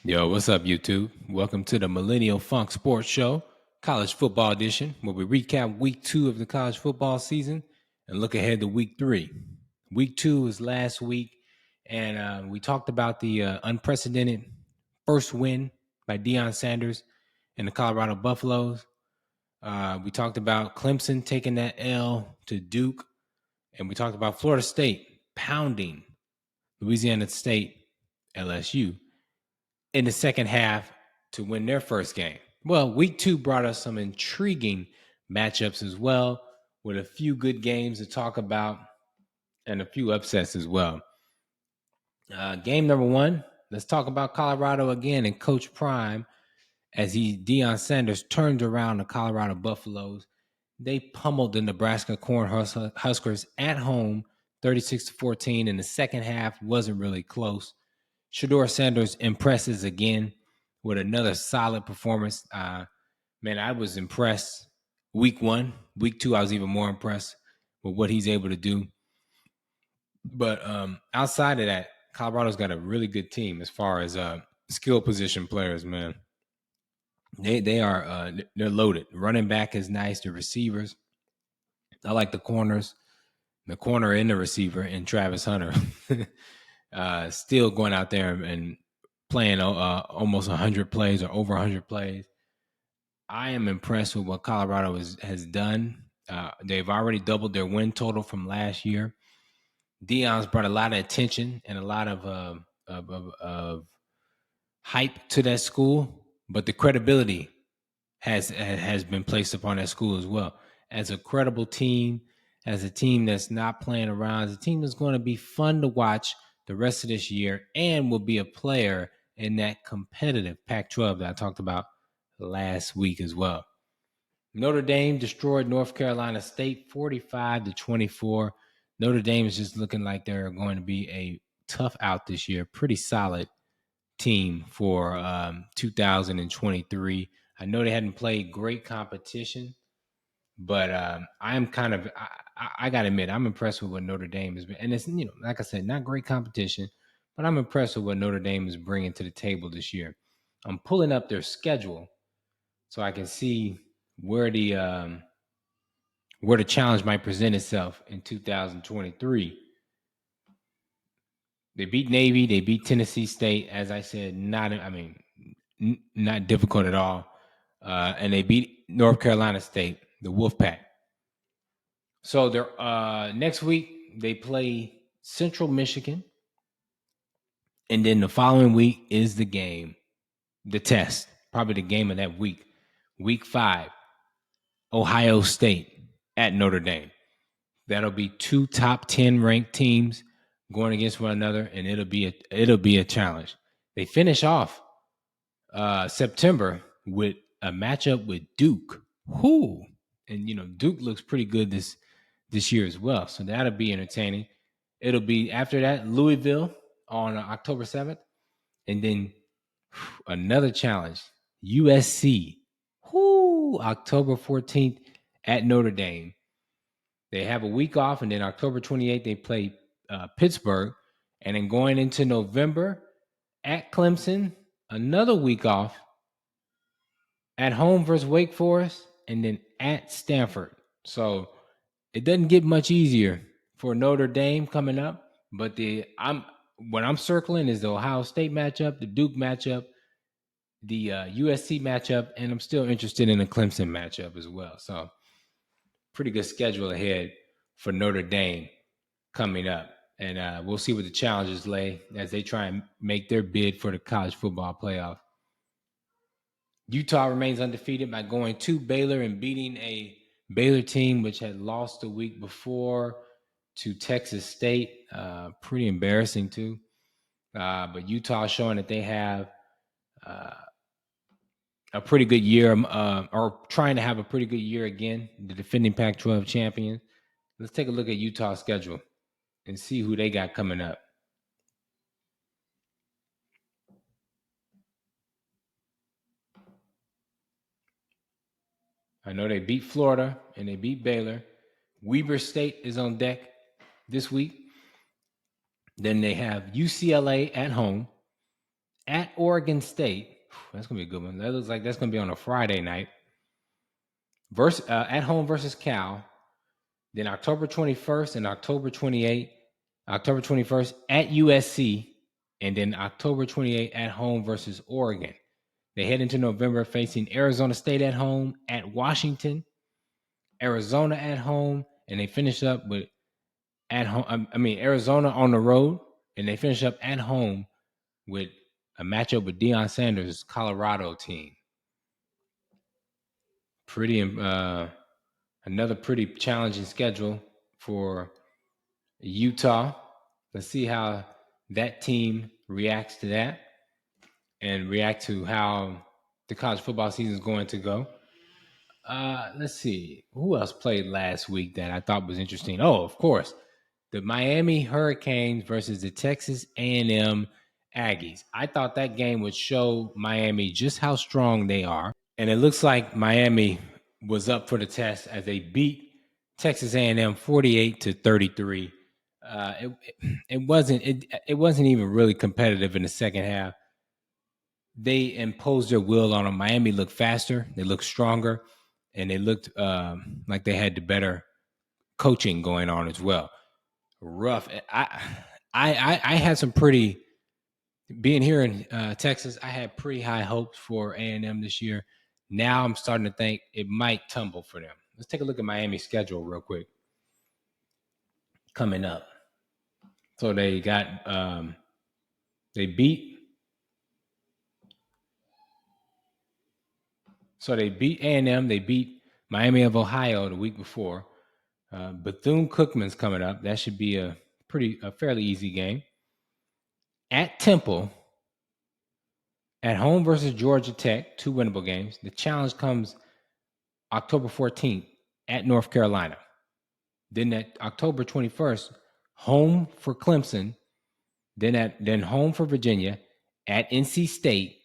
Yo, what's up, YouTube? Welcome to the Millennial Funk Sports Show, College Football Edition, where we recap week 2 of the college football season and look ahead to week 3. Week 2 was last week, and we talked about the unprecedented first win by Deion Sanders and the Colorado Buffaloes. We talked about Clemson taking that L to Duke, and we talked about Florida State pounding Louisiana State, LSU, in the second half to win their first game. Well, week 2 brought us some intriguing matchups as well, with a few good games to talk about and a few upsets as well. Game number 1, let's talk about Colorado again and Coach Prime as Deion Sanders turned around the Colorado Buffaloes. They pummeled the Nebraska Cornhuskers at home 36-14, and the second half wasn't really close. Shedeur Sanders impresses again with another solid performance. Man, I was impressed week 1. Week 2, I was even more impressed with what he's able to do. But outside of that, Colorado's got a really good team as far as skill position players, man. They are they're loaded. Running back is nice. The receivers, I like the corners. The corner and the receiver and Travis Hunter still going out there and playing almost 100 plays or over 100 plays. I am impressed with what Colorado has done. They've already doubled their win total from last year. Deion's brought a lot of attention and a lot of hype to that school, but the credibility has been placed upon that school as well. As a credible team, as a team that's not playing around, as a team that's going to be fun to watch the rest of this year and will be a player in that competitive Pac-12 that I talked about last week as well. Notre Dame destroyed North Carolina State 45-24. Notre Dame is just looking like they're going to be a tough out this year. Pretty solid team for 2023. I know they hadn't played great competition, but I'm kind of I got to admit I'm impressed with what Notre Dame has been, and it's like I said, not great competition, but I'm impressed with what Notre Dame is bringing to the table this year. I'm pulling up their schedule so I can see where the challenge might present itself in 2023. They beat Navy, they beat Tennessee State, as I said, not difficult at all, and they beat North Carolina State, the Wolfpack. So they're next week they play Central Michigan, and then the following week is the game, the test, probably the game of that week, week 5, Ohio State at Notre Dame. That'll be 2 top 10 ranked teams going against one another, and it'll be a challenge. They finish off September with a matchup with Duke. Whoo! And Duke looks pretty good this year as well, so that'll be entertaining. It'll be after that Louisville on October 7th, and then another challenge, USC. Whoo! October 14th at Notre Dame. They have a week off, and then October 28th, they play Pittsburgh. And then going into November at Clemson, another week off, at home versus Wake Forest, and then at Stanford. So it doesn't get much easier for Notre Dame coming up. But what I'm circling is the Ohio State matchup, the Duke matchup, the USC matchup, and I'm still interested in the Clemson matchup as well. So pretty good schedule ahead for Notre Dame coming up. And we'll see what the challenges lay as they try and make their bid for the college football playoff. Utah remains undefeated by going to Baylor and beating a Baylor team which had lost the week before to Texas State. Pretty embarrassing too. But Utah showing that they have a pretty good year, or trying to have a pretty good year again, the defending Pac-12 champions. Let's take a look at Utah's schedule and see who they got coming up. I know they beat Florida and they beat Baylor. Weber State is on deck this week. Then they have UCLA at home, At Oregon State. That's going to be a good one. That looks like that's going to be on a Friday night. At home versus Cal. Then October 21st and October 28th. October 21st at USC. And then October 28th at home versus Oregon. They head into November facing Arizona State at home, at Washington, Arizona at home, and they finish up with Arizona on the road, and they finish up at home with a matchup with Deion Sanders' Colorado team. Another pretty challenging schedule for Utah. Let's see how that team reacts to that and react to how the college football season is going to go. Let's see. Who else played last week that I thought was interesting? Oh, of course. The Miami Hurricanes versus the Texas A&M Aggies. I thought that game would show Miami just how strong they are. And it looks like Miami was up for the test as they beat Texas A&M 48-33. It wasn't even really competitive in the second half. They imposed their will on them. Miami looked faster. They looked stronger. And they looked like they had the better coaching going on as well. Rough. I had some pretty, being here in Texas, I had pretty high hopes for A&M this year. Now I'm starting to think it might tumble for them. Let's take a look at Miami's schedule real quick. Coming up. So they got, they beat A&M. They beat Miami of Ohio the week before. Bethune-Cookman's coming up. That should be a fairly easy game. At Temple, at home versus Georgia Tech, 2 winnable games. The challenge comes October 14th at North Carolina. Then at October 21st, home for Clemson. Then home for Virginia, at NC State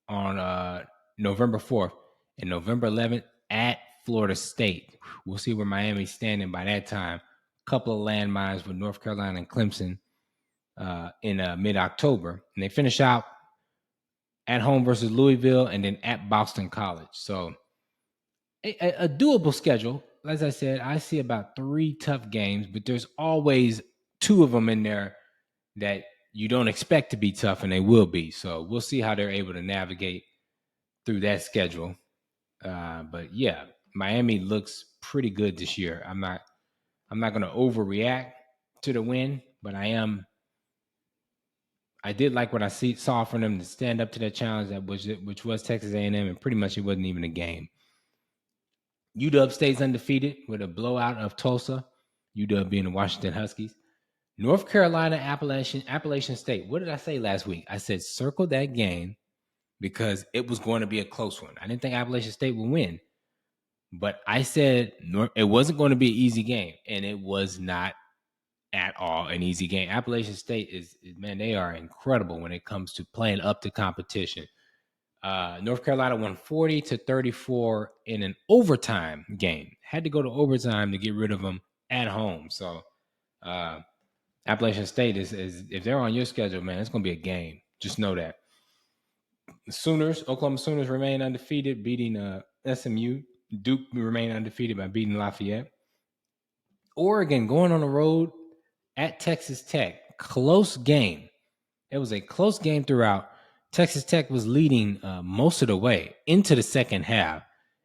on November 4th, and November 11th at Florida State. We'll see where Miami's standing by that time. A couple of landmines with North Carolina and Clemson in mid-October. And they finish out at home versus Louisville and then at Boston College. So a doable schedule. As I said, I see about 3 tough games, but there's always 2 of them in there that you don't expect to be tough, and they will be. So we'll see how they're able to navigate through that schedule. But yeah, Miami looks pretty good this year. I'm not going to overreact to the win, but I did like what I saw from them to stand up to that challenge which was Texas A&M, and pretty much it wasn't even a game. UW stays undefeated with a blowout of Tulsa. UW being the Washington Huskies. North Carolina, Appalachian State. What did I say last week? I said circle that game because it was going to be a close one. I didn't think Appalachian State would win, but I said it wasn't going to be an easy game, and it was not at all an easy game. Appalachian State is they are incredible when it comes to playing up to competition. North Carolina won 40-34 in an overtime game. Had to go to overtime to get rid of them at home. So Appalachian State is if they're on your schedule, man, it's going to be a game. Just know that. The Oklahoma Sooners remain undefeated, beating SMU. Duke remain undefeated by beating Lafayette. Oregon going on the road at Texas Tech. Close game. It was a close game throughout. Texas Tech was leading most of the way into the second half,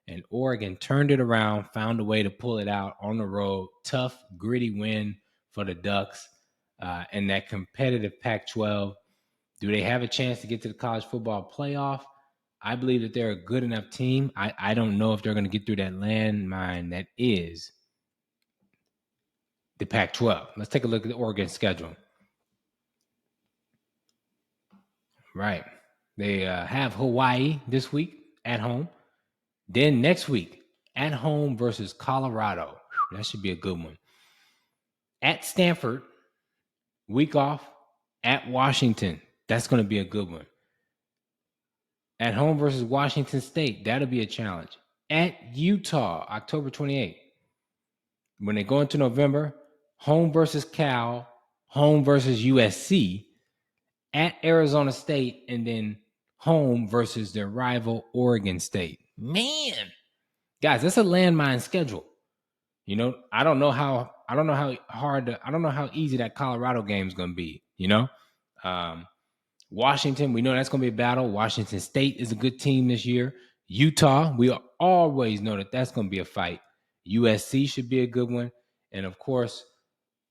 and Oregon turned it around, found a way to pull it out on the road. Tough, gritty win for the Ducks in that competitive Pac-12. Do they have a chance to get to the college football playoff? I believe that they're a good enough team. I don't know if they're going to get through that landmine that is the Pac-12. Let's take a look at the Oregon schedule. Right. They have Hawaii this week at home. Then next week, at home versus Colorado. That should be a good one. At Stanford, week off. At Washington. That's going to be a good one. At home versus Washington State. That'll be a challenge. At Utah, October 28th. When they go into November, home versus Cal, home versus USC, at Arizona State, and then home versus their rival Oregon State. Man, guys, that's a landmine schedule. You know, I don't know how easy that Colorado game is going to be. You know, um, Washington, we know that's going to be a battle. Washington State is a good team this year. Utah, we always know that that's going to be a fight. USC should be a good one, and of course,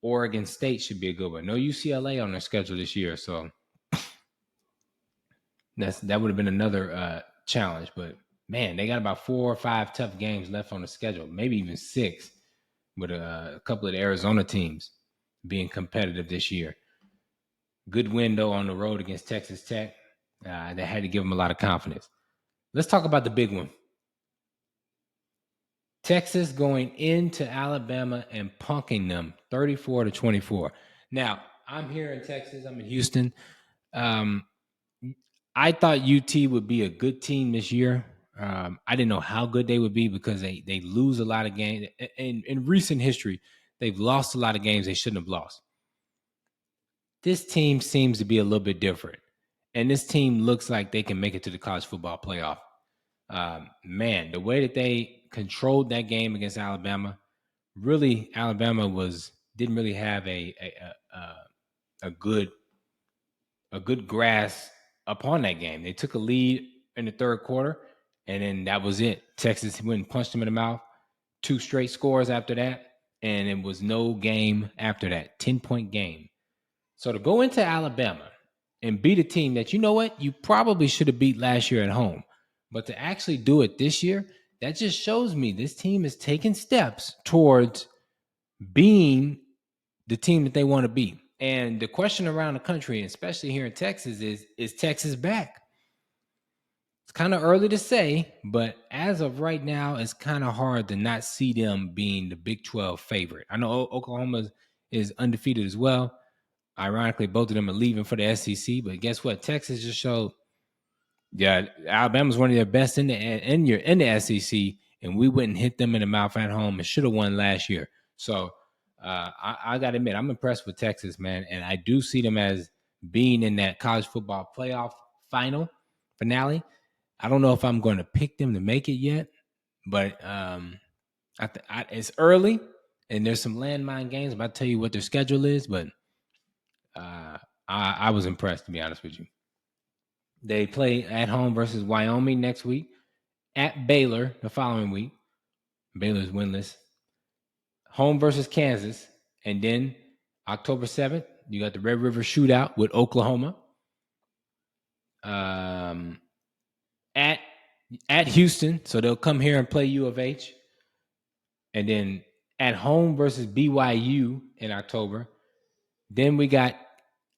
Oregon State should be a good one. No UCLA on their schedule this year, so that would have been another challenge. But man, they got about 4 or 5 tough games left on the schedule, maybe even 6, with a couple of the Arizona teams being competitive this year. Good win though on the road against Texas Tech. They had to give them a lot of confidence. Let's talk about the big one. Texas going into Alabama and punking them 34-24. Now, I'm here in Texas. I'm in Houston. I thought UT would be a good team this year. I didn't know how good they would be because they lose a lot of games. In recent history, they've lost a lot of games they shouldn't have lost. This team seems to be a little bit different. And this team looks like they can make it to the college football playoff. Man, the way that they controlled that game against Alabama, really, Alabama didn't really have a good grasp upon that game. They took a lead in the third quarter, and then that was it. Texas went and punched them in the mouth. 2 straight scores after that, and it was no game after that. 10-point game. So to go into Alabama and beat a team that, you know what, you probably should have beat last year at home, but to actually do it this year, that just shows me this team is taking steps towards being the team that they want to be. And the question around the country, especially here in Texas, is Texas back? It's kind of early to say, but as of right now, it's kind of hard to not see them being the Big 12 favorite. I know Oklahoma is undefeated as well. Ironically, both of them are leaving for the SEC, but guess what? Texas just showed, Alabama's one of their best in the SEC, and we wouldn't hit them in the mouth at home and should have won last year. So I got to admit, I'm impressed with Texas, man, and I do see them as being in that college football playoff finale. I don't know if I'm going to pick them to make it yet, but it's early, and there's some landmine games. I'm about to tell you what their schedule is, but I was impressed, to be honest with you. They play at home versus Wyoming next week, at Baylor the following week. Baylor's winless. Home versus Kansas, and then October 7th, you got the Red River Shootout with Oklahoma. At Houston, so they'll come here and play U of H. And then at home versus BYU in October. Then we got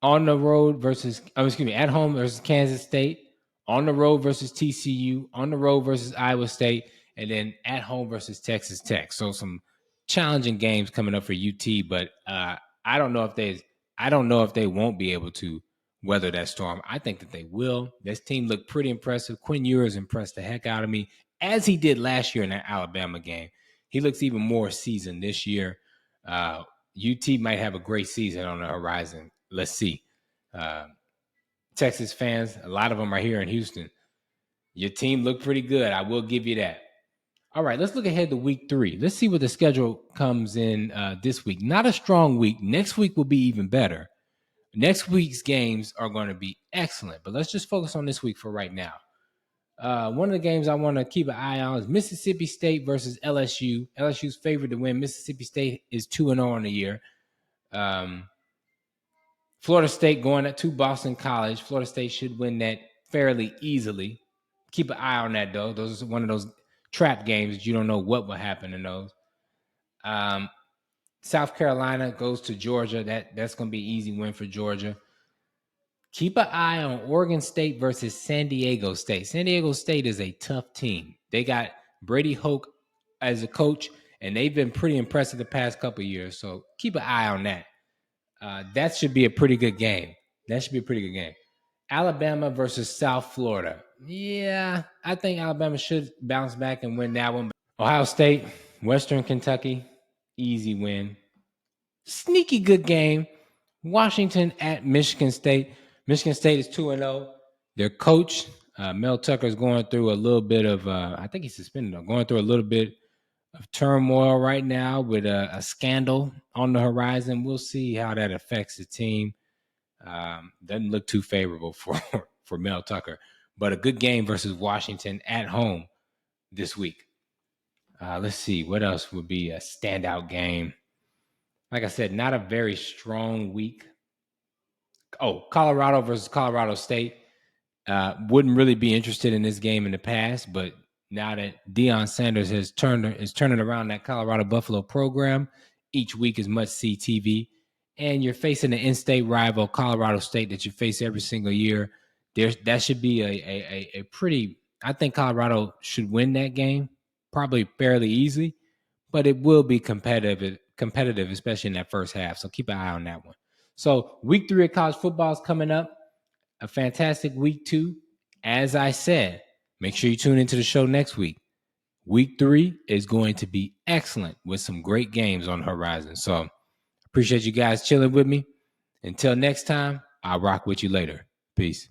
on the road at home versus Kansas State, on the road versus TCU, on the road versus Iowa State, and then at home versus Texas Tech. So some challenging games coming up for UT, but I don't know if they won't be able to weather that storm. I think that they will. This team looked pretty impressive. Quinn Ewers impressed the heck out of me, as he did last year in that Alabama game. He looks even more seasoned this year. UT might have a great season on the horizon. Let's see. Texas fans, a lot of them are here in Houston. Your team looked pretty good. I will give you that. All right, let's look ahead to week 3. Let's see what the schedule comes in this week. Not a strong week. Next week will be even better. Next week's games are going to be excellent, but let's just focus on this week for right now. One of the games I want to keep an eye on is Mississippi State versus LSU. LSU's favored to win. Mississippi State is 2-0 on the year. Florida State going to Boston College. Florida State should win that fairly easily. Keep an eye on that, though. Those are one of those trap games that you don't know what will happen in those. South Carolina goes to Georgia. That's going to be an easy win for Georgia. Keep an eye on Oregon State versus San Diego State. San Diego State is a tough team. They got Brady Hoke as a coach, and they've been pretty impressive the past couple of years. So keep an eye on that. That should be a pretty good game. Alabama versus South Florida. Yeah, I think Alabama should bounce back and win that one. Ohio State, Western Kentucky, easy win. Sneaky good game. Washington at Michigan State. Michigan State is 2-0. Their coach, Mel Tucker, is going through a little bit of, I think he's suspended, going through a little bit of turmoil right now with a scandal on the horizon. We'll see how that affects the team. Doesn't look too favorable for Mel Tucker, but a good game versus Washington at home this week. Let's see what else would be a standout game. Like I said, not a very strong week. Oh, Colorado versus Colorado State. Wouldn't really be interested in this game in the past, but now that Deion Sanders is turning around that Colorado Buffalo program, each week is must-see TV. And you're facing an in-state rival, Colorado State, that you face every single year. That should be a pretty. I think Colorado should win that game, probably fairly easily, but it will be competitive, especially in that first half. So keep an eye on that one. So week 3 of college football is coming up. A fantastic week 2. As I said, make sure you tune into the show next week. Week 3 is going to be excellent with some great games on the horizon. So appreciate you guys chilling with me. Until next time, I'll rock with you later. Peace.